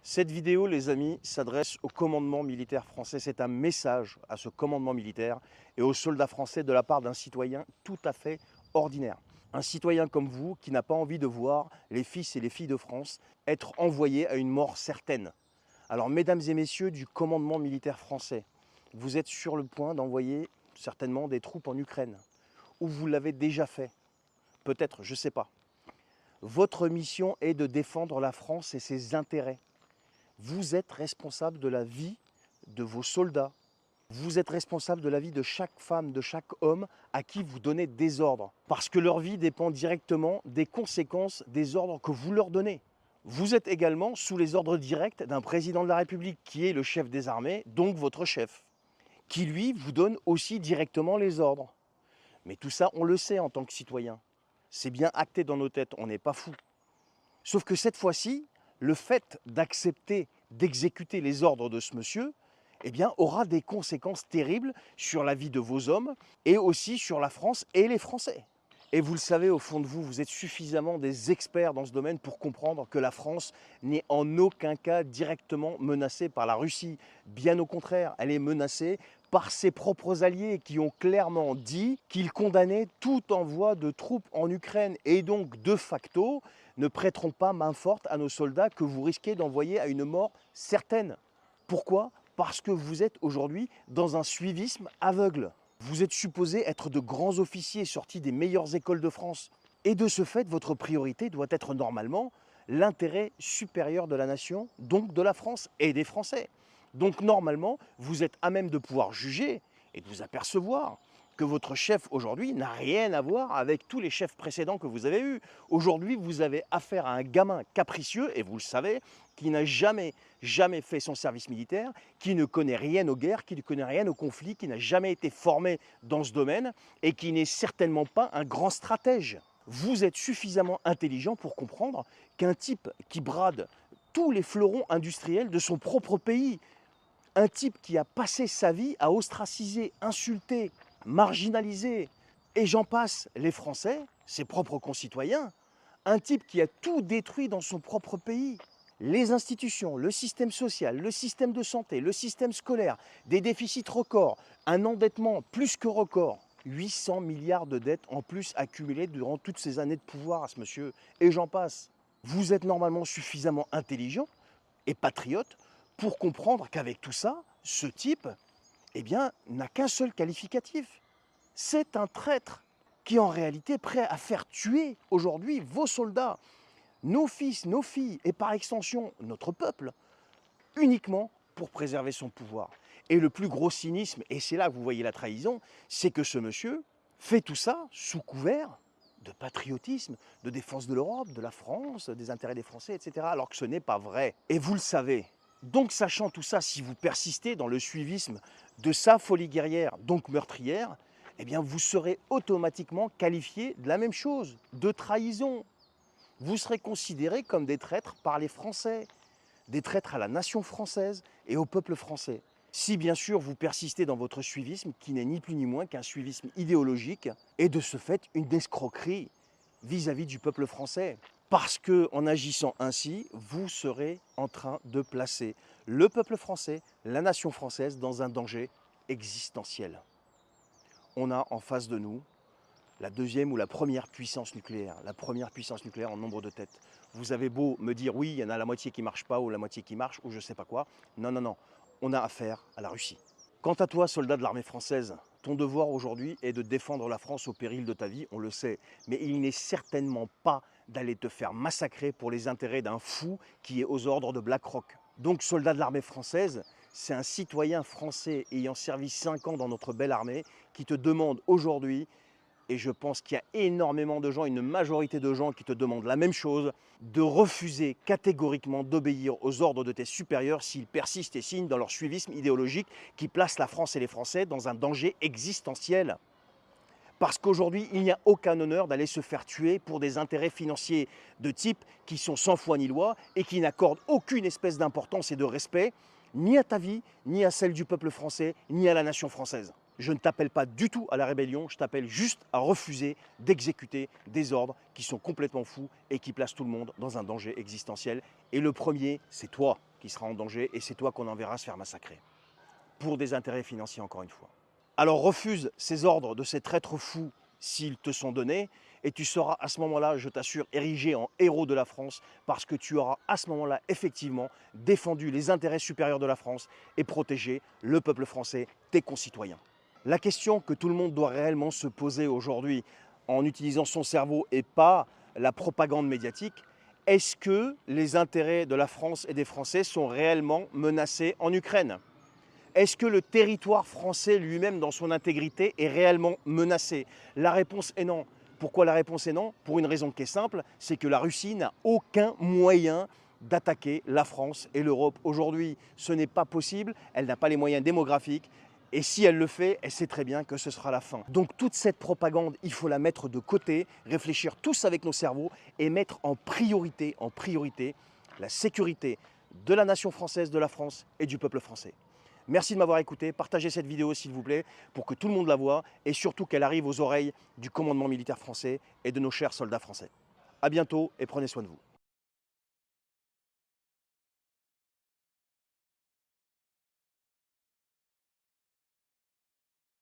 Cette vidéo, les amis, s'adresse au commandement militaire français. C'est un message à ce commandement militaire et aux soldats français de la part d'un citoyen tout à fait ordinaire. Un citoyen comme vous qui n'a pas envie de voir les fils et les filles de France être envoyés à une mort certaine. Alors, mesdames et messieurs du commandement militaire français, vous êtes sur le point d'envoyer certainement des troupes en Ukraine. Ou vous l'avez déjà fait. Peut-être, je ne sais pas. Votre mission est de défendre la France et ses intérêts. Vous êtes responsable de la vie de vos soldats. Vous êtes responsable de la vie de chaque femme, de chaque homme à qui vous donnez des ordres. Parce que leur vie dépend directement des conséquences des ordres que vous leur donnez. Vous êtes également sous les ordres directs d'un président de la République qui est le chef des armées, donc votre chef, qui lui vous donne aussi directement les ordres. Mais tout ça, on le sait en tant que citoyen. C'est bien acté dans nos têtes, on n'est pas fous. Sauf que cette fois-ci, le fait d'accepter d'exécuter les ordres de ce monsieur, eh bien, aura des conséquences terribles sur la vie de vos hommes et aussi sur la France et les Français. Et vous le savez, au fond de vous, vous êtes suffisamment des experts dans ce domaine pour comprendre que la France n'est en aucun cas directement menacée par la Russie. Bien au contraire, elle est menacée par ses propres alliés qui ont clairement dit qu'ils condamnaient tout envoi de troupes en Ukraine et donc de facto ne prêteront pas main forte à nos soldats que vous risquez d'envoyer à une mort certaine. Pourquoi ? Parce que vous êtes aujourd'hui dans un suivisme aveugle. Vous êtes supposés être de grands officiers sortis des meilleures écoles de France. Et de ce fait, votre priorité doit être normalement l'intérêt supérieur de la nation, donc de la France et des Français. Donc normalement, vous êtes à même de pouvoir juger et de vous apercevoir que votre chef aujourd'hui n'a rien à voir avec tous les chefs précédents que vous avez eus. Aujourd'hui, vous avez affaire à un gamin capricieux, et vous le savez, qui n'a jamais fait son service militaire, qui ne connaît rien aux guerres, qui ne connaît rien aux conflits, qui n'a jamais été formé dans ce domaine et qui n'est certainement pas un grand stratège. Vous êtes suffisamment intelligent pour comprendre qu'un type qui brade tous les fleurons industriels de son propre pays, un type qui a passé sa vie à ostraciser, insulter, marginaliser, et j'en passe, les Français, ses propres concitoyens, un type qui a tout détruit dans son propre pays. Les institutions, le système social, le système de santé, le système scolaire, des déficits records, un endettement plus que record, 800 milliards de dettes en plus accumulées durant toutes ces années de pouvoir à ce monsieur, et j'en passe. Vous êtes normalement suffisamment intelligent et patriote pour comprendre qu'avec tout ça, ce type, eh bien, n'a qu'un seul qualificatif. C'est un traître qui est en réalité prêt à faire tuer aujourd'hui vos soldats, nos fils, nos filles et par extension notre peuple, uniquement pour préserver son pouvoir. Et le plus gros cynisme, et c'est là que vous voyez la trahison, c'est que ce monsieur fait tout ça sous couvert de patriotisme, de défense de l'Europe, de la France, des intérêts des Français, etc. Alors que ce n'est pas vrai. Et vous le savez. Donc, sachant tout ça, si vous persistez dans le suivisme de sa folie guerrière, donc meurtrière, eh bien, vous serez automatiquement qualifié de la même chose, de trahison. Vous serez considérés comme des traîtres par les Français, des traîtres à la nation française et au peuple français. Si bien sûr vous persistez dans votre suivisme, qui n'est ni plus ni moins qu'un suivisme idéologique, et de ce fait une escroquerie vis-à-vis du peuple français. Parce qu'en agissant ainsi, vous serez en train de placer le peuple français, la nation française, dans un danger existentiel. On a en face de nous la deuxième ou la première puissance nucléaire en nombre de têtes. Vous avez beau me dire oui, il y en a la moitié qui ne marche pas ou la moitié qui marche ou je ne sais pas quoi. Non, non, non, on a affaire à la Russie. Quant à toi, soldat de l'armée française, ton devoir aujourd'hui est de défendre la France au péril de ta vie, on le sait. Mais il n'est certainement pas d'aller te faire massacrer pour les intérêts d'un fou qui est aux ordres de BlackRock. Donc, soldat de l'armée française, c'est un citoyen français ayant servi 5 ans dans notre belle armée qui te demande aujourd'hui, et je pense qu'il y a énormément de gens, une majorité de gens qui te demandent la même chose, de refuser catégoriquement d'obéir aux ordres de tes supérieurs s'ils persistent et signent dans leur suivisme idéologique qui place la France et les Français dans un danger existentiel. Parce qu'aujourd'hui, il n'y a aucun honneur d'aller se faire tuer pour des intérêts financiers de type qui sont sans foi ni loi et qui n'accordent aucune espèce d'importance et de respect ni à ta vie, ni à celle du peuple français, ni à la nation française. Je ne t'appelle pas du tout à la rébellion, je t'appelle juste à refuser d'exécuter des ordres qui sont complètement fous et qui placent tout le monde dans un danger existentiel. Et le premier, c'est toi. qui sera en danger et c'est toi qu'on enverra se faire massacrer. Pour des intérêts financiers encore une fois. Alors refuse ces ordres de ces traîtres fous s'ils te sont donnés et tu seras à ce moment-là, je t'assure, érigé en héros de la France parce que tu auras à ce moment-là effectivement défendu les intérêts supérieurs de la France et protégé le peuple français, tes concitoyens. La question que tout le monde doit réellement se poser aujourd'hui en utilisant son cerveau et pas la propagande médiatique, est-ce que les intérêts de la France et des Français sont réellement menacés en Ukraine ? Est-ce que le territoire français lui-même dans son intégrité est réellement menacé? La réponse est non. Pourquoi la réponse est non? Pour une raison qui est simple, c'est que la Russie n'a aucun moyen d'attaquer la France et l'Europe aujourd'hui. Ce n'est pas possible, elle n'a pas les moyens démographiques. Et si elle le fait, elle sait très bien que ce sera la fin. Donc toute cette propagande, il faut la mettre de côté, réfléchir tous avec nos cerveaux et mettre en priorité la sécurité de la nation française, de la France et du peuple français. Merci de m'avoir écouté, partagez cette vidéo s'il vous plaît pour que tout le monde la voie et surtout qu'elle arrive aux oreilles du commandement militaire français et de nos chers soldats français. A bientôt et prenez soin de vous.